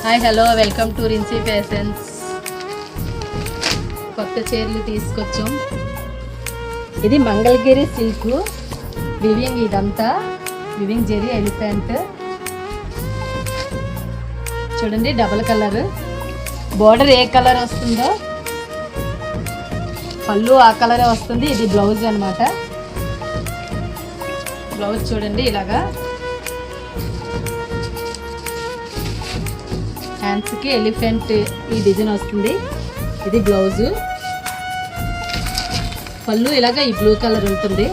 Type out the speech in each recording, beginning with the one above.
Hi hello welcome to Rinsi Fashions. కొత్త చీరలు తీసుకొచ్చాం. ఇది మంగళగిరి సిల్క్ వివింగ్, ఇదంతా వివింగ్ జెరీ ఎలిఫెంట్. చూడండి డబల్ కలర్ బోర్డర్ ఏ కలర్ వస్తుందో పళ్ళు ఆ కలరే వస్తుంది. ఇది బ్లౌజ్ అన్నమాట. బ్లౌజ్ చూడండి ఇలాగా హ్యాండ్స్కి ఎలిఫెంట్ ఈ డిజైన్ వస్తుంది. ఇది బ్లౌజు. పళ్ళు ఇలాగా ఈ బ్లూ కలర్ ఉంటుంది.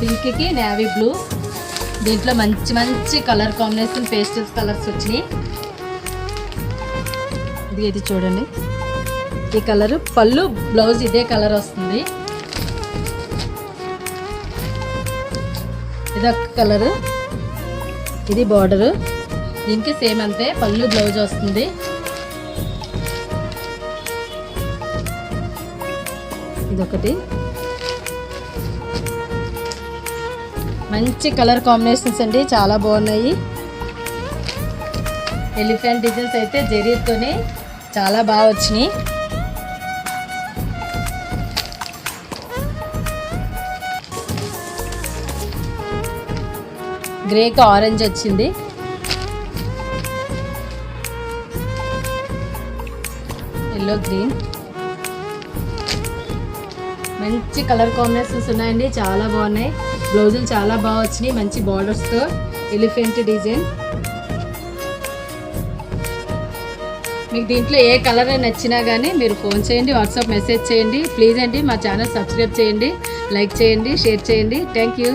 పింక్కి నేవీ బ్లూ. దీంట్లో మంచి మంచి కలర్ కాంబినేషన్ పేస్టల్స్ కలర్స్ వచ్చినాయి. ఇది చూడండి ఈ కలరు. పళ్ళు బ్లౌజ్ ఇదే కలర్ వస్తుంది. ఇదొక కలరు. ఇది బార్డరు. దీనికి సేమ్ అంతే పళ్ళు బ్లౌజ్ వస్తుంది. ఇదొకటి మంచి కలర్ కాంబినేషన్స్ అండి, చాలా బాగున్నాయి. ఎలిఫెంట్ డిజైన్స్ అయితే జరీతోనే చాలా బాగా వచ్చినాయి. గ్రేకి ఆరెంజ్ వచ్చింది. Yellow green. మంచి కలర్ కాంబినేషన్స్ ఉన్నాయండి, చాలా బాగున్నాయి. బ్లౌజులు చాలా బాగా వచ్చినాయి మంచి బార్డర్స్తో. Elephant design. మీకు దీంట్లో ఏ కలర్ నచ్చినా కానీ మీరు ఫోన్ చేయండి, వాట్సాప్ మెసేజ్ చేయండి. ప్లీజ్ అండి మా ఛానల్ సబ్స్క్రైబ్ చేయండి, లైక్ చేయండి, షేర్ చేయండి. Thank you.